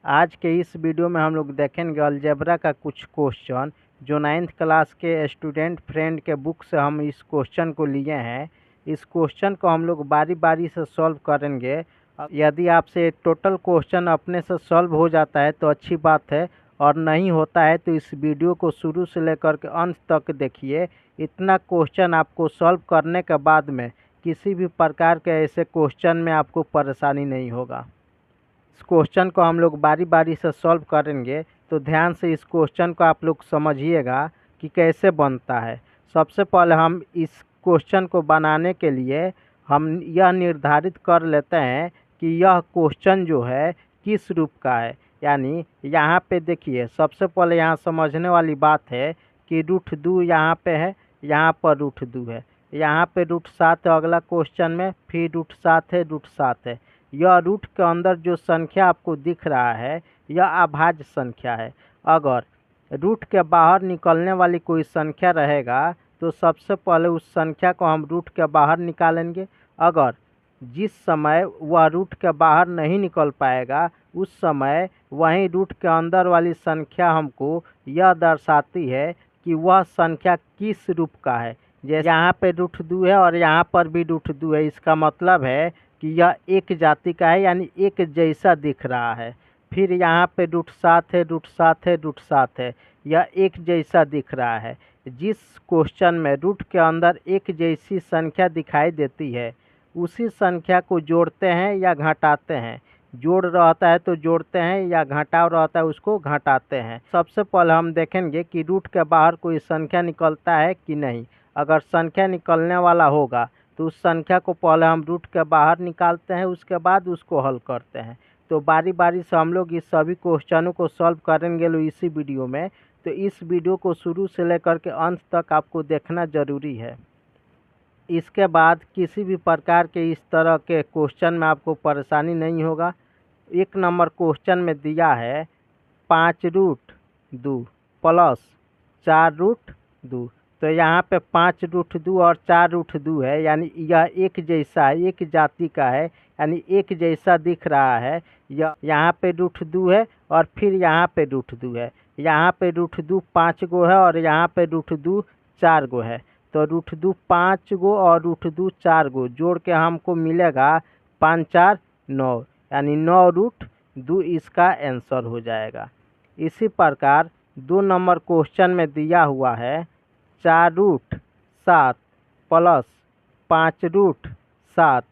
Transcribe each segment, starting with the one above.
आज के इस वीडियो में हम लोग देखेंगे अलजेब्रा का कुछ क्वेश्चन जो 9th क्लास के स्टूडेंट फ्रेंड के बुक से हम इस क्वेश्चन को लिए हैं। इस क्वेश्चन को हम लोग बारी बारी से सॉल्व करेंगे। यदि आपसे टोटल क्वेश्चन अपने से सॉल्व हो जाता है तो अच्छी बात है, और नहीं होता है तो इस वीडियो को शुरू से लेकर के अंत तक देखिए। इतना क्वेश्चन आपको सॉल्व करने के बाद में किसी भी प्रकार के ऐसे क्वेश्चन में आपको परेशानी नहीं होगा। इस क्वेश्चन को हम लोग बारी बारी से सॉल्व करेंगे, तो ध्यान से इस क्वेश्चन को आप लोग समझिएगा कि कैसे बनता है। सबसे पहले हम इस क्वेश्चन को बनाने के लिए हम यह निर्धारित कर लेते हैं कि यह क्वेश्चन जो है किस रूप का है। यानी यहाँ पे देखिए, सबसे पहले यहाँ समझने वाली बात है कि √2 यहाँ पे है, यहाँ पर √2 है, यहाँ पे √7 है अगला क्वेश्चन में, फिर √7 है, √7 है। यह रूट के अंदर जो संख्या आपको दिख रहा है यह अभाज्य संख्या है। अगर रूट के बाहर निकलने वाली कोई संख्या रहेगा तो सबसे पहले उस संख्या को हम रूट के बाहर निकालेंगे। अगर जिस समय वह रूट के बाहर नहीं निकल पाएगा उस समय वहीं रूट के अंदर वाली संख्या हमको यह दर्शाती है कि वह संख्या किस रूप का है। जैसे यहाँ पे √2 है और यहाँ पर भी √2 है, इसका मतलब है कि यह एक जाति का है, यानी एक जैसा दिख रहा है। फिर यहाँ पे √7 है, √7 है, √7 है, यह एक जैसा दिख रहा है। जिस क्वेश्चन में रूट के अंदर एक जैसी संख्या दिखाई देती है उसी संख्या को जोड़ते हैं या घटाते हैं। जोड़ रहता है तो जोड़ते हैं, या घटाव रहता है उसको घटाते हैं। सबसे पहले हम देखेंगे कि रूट के बाहर कोई संख्या निकलता है कि नहीं। अगर संख्या निकलने वाला होगा तो उस संख्या को पहले हम रूट के बाहर निकालते हैं, उसके बाद उसको हल करते हैं। तो बारी बारी से हम लोग इस सभी क्वेश्चनों को सॉल्व करेंगे इसी वीडियो में। तो इस वीडियो को शुरू से लेकर के अंत तक आपको देखना ज़रूरी है। इसके बाद किसी भी प्रकार के इस तरह के क्वेश्चन में आपको परेशानी नहीं होगा। 1 नंबर क्वेश्चन में दिया है 5√2 प्लस 4√2। तो यहाँ पे 5√2 और 4√2 है, यानी यह एक जैसा है, एक जाति का है, यानी एक जैसा दिख रहा है। यह यहाँ पे √2 है और फिर यहाँ पे √2 है। यहाँ पे √2 5 गो है और यहाँ पे √2 4 गो है। तो √2 5 गो और √2 4 गो जोड़ के हमको मिलेगा 5 4 9, यानी 9√2 इसका आंसर हो जाएगा। इसी प्रकार 2 नंबर क्वेश्चन में दिया हुआ है 4√7 प्लस 5√7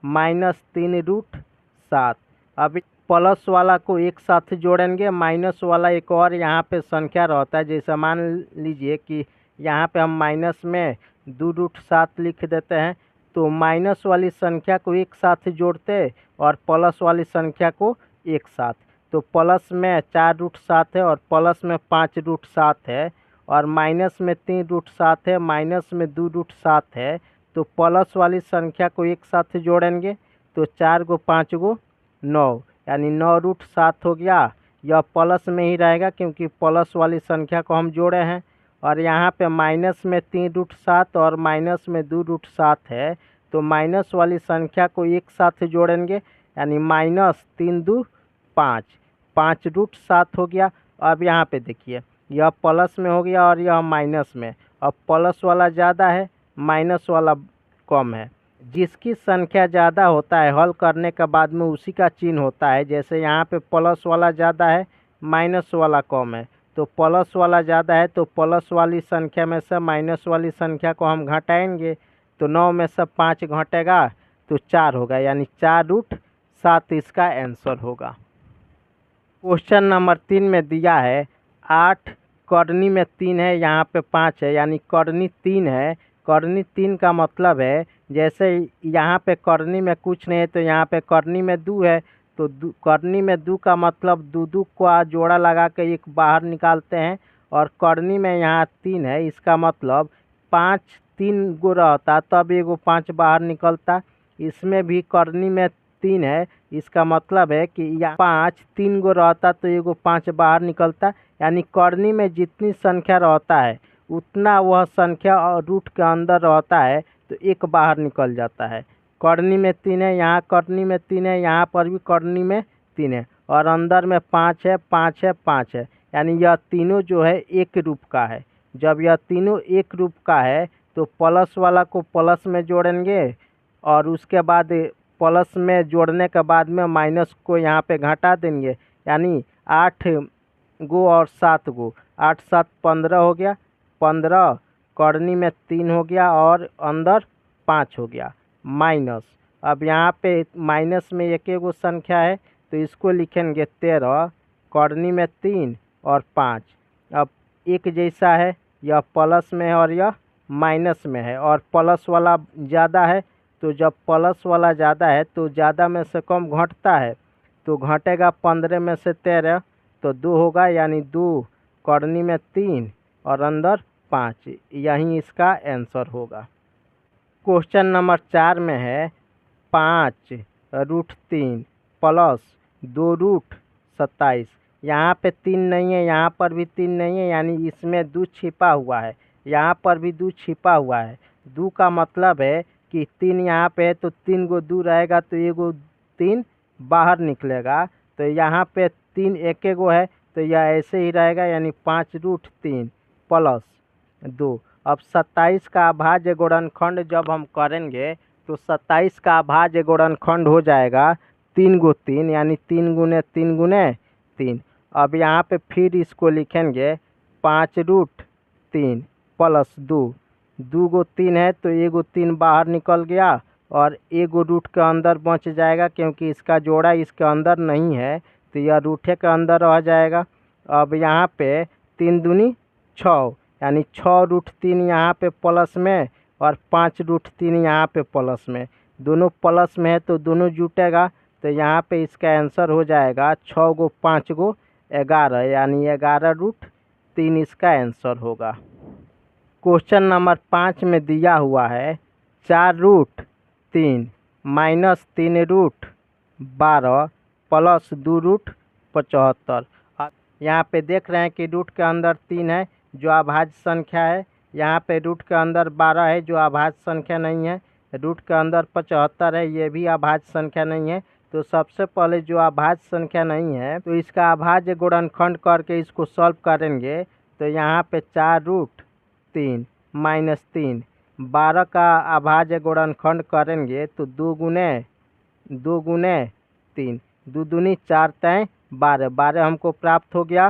माइनस 3√7। अब प्लस वाला को एक साथ जोड़ेंगे, माइनस वाला एक और यहाँ पे संख्या रहता है। जैसे मान लीजिए कि यहाँ पे हम माइनस में 2√7 लिख देते हैं, तो माइनस वाली संख्या को एक साथ जोड़ते और प्लस वाली संख्या को एक साथ। तो प्लस में 4√7 है और प्लस में 5√7 है, और माइनस में 3√7 है, माइनस में 2√7 है। तो प्लस वाली संख्या को एक साथ जोड़ेंगे तो 4 गो 5 गो 9, यानी 9√7 हो गया। यह प्लस में ही रहेगा क्योंकि प्लस वाली संख्या को हम जोड़े हैं। और यहाँ पे माइनस में 3√7 और माइनस में 2√7 है, तो माइनस वाली संख्या को एक साथ जोड़ेंगे, यानी -3×2 5, 5√7 हो गया। अब यहाँ पे देखिए यह प्लस में हो गया और यह माइनस में। अब प्लस वाला ज़्यादा है, माइनस वाला कम है। जिसकी संख्या ज़्यादा होता है हल करने के बाद में उसी का चिन्ह होता है। जैसे यहाँ पे प्लस वाला ज़्यादा है, माइनस वाला कम है, तो प्लस वाला ज़्यादा है तो प्लस वाली संख्या में से माइनस वाली संख्या को हम घटाएंगे, तो 9 में से 5 घटेगा तो 4 होगा, यानी 4√7 इसका आंसर होगा। क्वेश्चन नंबर 3 में दिया है 8 करनी में 3 है, यहाँ पे 5 है, यानी करनी 3 है। करनी 3 का मतलब है जैसे यहाँ पे करनी में कुछ नहीं है तो यहाँ पे करनी में 2 है, तो करनी में 2 का मतलब 2 का जोड़ा लगा के एक बाहर निकालते हैं। और करनी में यहाँ 3 है, इसका मतलब 5 3 गो रहता तब एगो 5 बाहर निकलता। इसमें भी करनी में 3 है, इसका मतलब है कि यहाँ 5 3 गो रहता तो एगो 5 बाहर निकलता। यानी करनी में जितनी संख्या रहता है उतना वह संख्या और रूट के अंदर रहता है तो एक बाहर निकल जाता है। करनी में 3 है, यहाँ करनी में 3 है, यहाँ पर भी करनी में 3 है, और अंदर में 5 है, 5 है, 5 है, यानी यह तीनों जो है एक रूप का है। जब यह तीनों एक रूप का है तो प्लस वाला को प्लस में जोड़ेंगे और उसके बाद प्लस में जोड़ने के बाद में माइनस को यहाँ पे घटा देंगे, यानी 8 गो और 7 गो, 8 7 15 हो गया, 15 करनी में 3 हो गया और अंदर 5 हो गया माइनस। अब यहाँ पे माइनस में एक गो संख्या है तो इसको लिखेंगे 13, करनी में 3 और 5। अब एक जैसा है, यह प्लस में है और यह माइनस में है, और प्लस वाला ज़्यादा है, तो जब प्लस वाला ज़्यादा है तो ज़्यादा में से कम घटता है, तो घटेगा 15 में से 13 तो 2 होगा, यानी 2 करनी में 3 और अंदर 5। यही इसका आंसर होगा। क्वेश्चन नंबर 4 में है 5√3 प्लस 2√27। यहाँ पे 3 नहीं है, यहाँ पर भी 3 नहीं है, यानी इसमें 2 छिपा हुआ है, यहाँ पर भी 2 छिपा हुआ है। 2 का मतलब है कि 3 यहाँ पे है तो 3 गो 2 रहेगा तो ये गो 3 बाहर निकलेगा, तो यहाँ पे 3 एक गो है तो यह ऐसे ही रहेगा, यानी 5√3 प्लस 2। अब 27 का अभाज्य गुणनखंड जब हम करेंगे तो 27 का अभाज्य गुणनखंड हो जाएगा 3 गो 3, यानी 3 गुने 3 गुने 3। अब यहाँ पे फिर इसको लिखेंगे 5√3 प्लस 2। 2 गो 3 है तो एगो 3 बाहर निकल गया और एगो रूट के अंदर बच जाएगा, क्योंकि इसका जोड़ा इसके अंदर नहीं है तो यह रूठे के अंदर रह जाएगा। अब यहाँ पे 3 दूनी 6, यानी 6√3 यहाँ पे प्लस में और 5√3 यहाँ पे प्लस में, दोनों प्लस में है तो दोनों जुटेगा, तो यहाँ पे इसका आंसर हो जाएगा 6 गो 5 गो 11, यानी 11√3 इसका आंसर होगा। क्वेश्चन नंबर 5 में दिया हुआ है 4√3 माइनस 3√12 प्लस 2√75। यहाँ पे देख रहे हैं कि रूट के अंदर 3 है जो अभाज्य संख्या है, यहाँ पे रूट के अंदर 12 है जो अभाज्य संख्या नहीं है, रूट के अंदर 75 है, ये भी अभाज्य संख्या नहीं है। तो सबसे पहले जो अभाज्य संख्या नहीं है तो इसका अभाज्य गुणनखंड करके इसको सॉल्व करेंगे, तो यहाँ पे 4√3 माइनस 3, 12 का अभाज्य गुणनखंड करेंगे तो 2 गुने 3, 2 दूनी 4 तय 12, 12 हमको प्राप्त हो गया,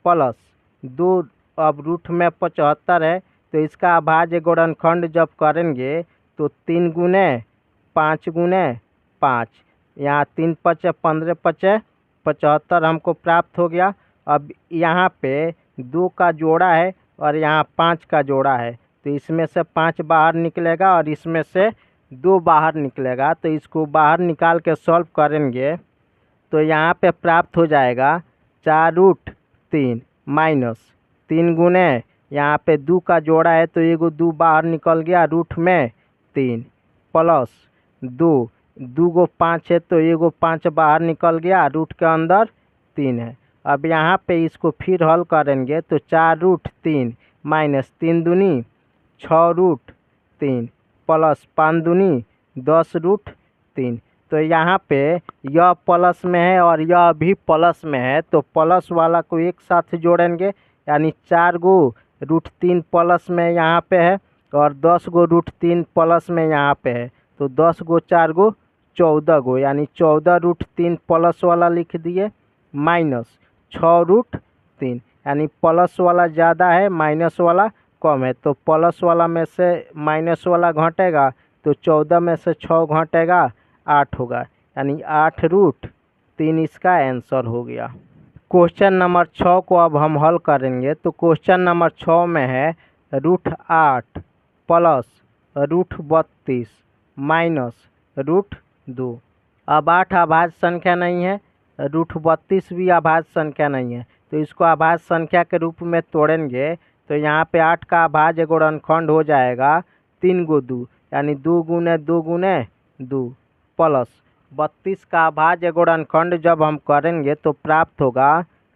प्लस 2। अब रूट में 75 है तो इसका अभाज्य गुणनखंड जब करेंगे तो 3 गुने 5 गुने 5, यहाँ 3 5 15 5 75 हमको प्राप्त हो गया। अब यहाँ पे 2 का जोड़ा है और यहाँ 5 का जोड़ा है, तो इसमें से 5 बाहर निकलेगा और इसमें से 2 बाहर निकलेगा, तो इसको बाहर निकाल के सॉल्व करेंगे तो यहाँ पे प्राप्त हो जाएगा 4√3 माइनस 3 गुने, यहाँ पे 2 का जोड़ा है तो एगो 2 बाहर निकल गया रूट में 3, प्लस 2, 2 गो 5 है तो एगो 5 बाहर निकल गया, रूट के अंदर 3 है। अब यहाँ पे इसको फिर हल करेंगे तो 4√3 माइनस 3 दूनी 6√3 प्लस 5 दूनी 10√3। तो यहाँ पे यह प्लस में है और यह भी प्लस में है, तो प्लस वाला को एक साथ जोड़ेंगे, यानी 4 गो √3 प्लस में यहाँ पे है और 10 गो √3 प्लस में यहाँ पे है, तो 10 गो 4 गो 14 गो, यानी 14√3 प्लस वाला लिख दिए माइनस 6√3, यानी प्लस वाला ज़्यादा है माइनस वाला कम है, तो प्लस वाला में से माइनस वाला घटेगा तो 14 में से 6 घटेगा 8 होगा, यानी 8√3 इसका आंसर हो गया। क्वेश्चन नंबर 6 को अब हम हल करेंगे, तो क्वेश्चन नंबर 6 में है √8 प्लस √32 माइनस √2। अब 8 अभाज्य संख्या नहीं है, √32 भी अभाज्य संख्या नहीं है, तो इसको अभाज्य संख्या के रूप में तोड़ेंगे तो यहाँ पे 8 का अभाज्य गुणनखंड हो जाएगा 3 गो 2, यानी 2 गुने 2 गुने 2 प्लस 32 का अभाज्य गुणनखंड जब हम करेंगे तो प्राप्त होगा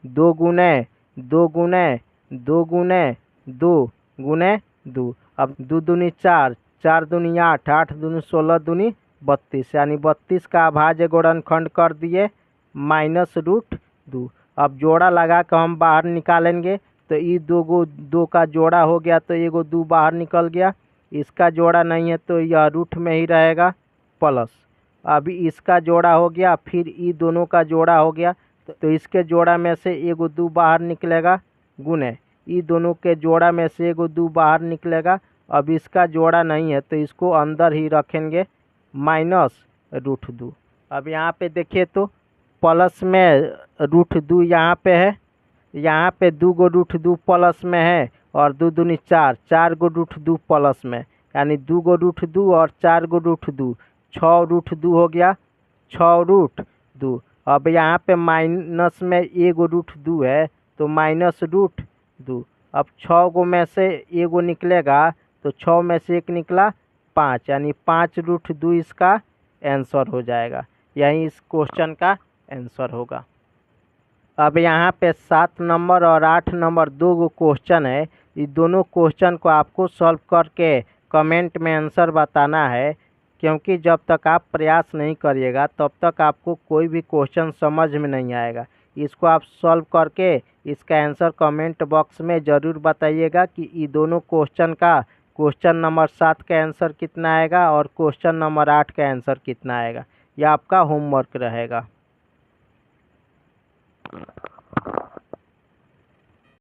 2 गुने 2 गुने 2 गुने 2 गुने 2। अब 2 दूनी 4, 4 दूनी 8, 8 दूनी 16 दूनी 32, यानी 32 का अभाज्य गुणनखंड कर दिए -√2। अब जोड़ा लगा कर हम बाहर निकालेंगे तो ये दो का जोड़ा हो गया तो एगो 2 बाहर निकल गया। इसका जोड़ा नहीं है तो यह रूट में ही रहेगा प्लस। अभी इसका जोड़ा हो गया, फिर ये दोनों का जोड़ा हो गया तो इसके जोड़ा में से एगो 2 बाहर निकलेगा गुने ये दोनों के जोड़ा में से एगो 2 बाहर निकलेगा। अब इसका जोड़ा नहीं है तो इसको अंदर ही रखेंगे -√2। अब यहाँ पे देखिए तो प्लस में √2 यहाँ पे है, यहाँ पे 2 गो √2 प्लस में है और 2 दूनी 4, 4 गो √2 प्लस में, यानी 2 गो √2 और 4 गो √2, 6 √2 हो गया, 6 √2। अब यहाँ पे माइनस में एगो √2 है तो -√2। अब 6 गो में से एगो निकलेगा तो 6 में से एक निकला 5, यानी 5 √2 इसका आंसर हो जाएगा। यही इस क्वेश्चन का आंसर होगा। अब यहाँ पे 7 नंबर और 8 नंबर 2 गो क्वेश्चन है। इस दोनों क्वेश्चन को आपको सॉल्व करके कमेंट में आंसर बताना है, क्योंकि जब तक आप प्रयास नहीं करिएगा तब तक आपको कोई भी क्वेश्चन समझ में नहीं आएगा। इसको आप सॉल्व करके इसका आंसर कमेंट बॉक्स में ज़रूर बताइएगा कि ये दोनों क्वेश्चन का क्वेश्चन नंबर 7 का आंसर कितना आएगा और क्वेश्चन नंबर 8 का आंसर कितना आएगा। यह आपका होमवर्क रहेगा।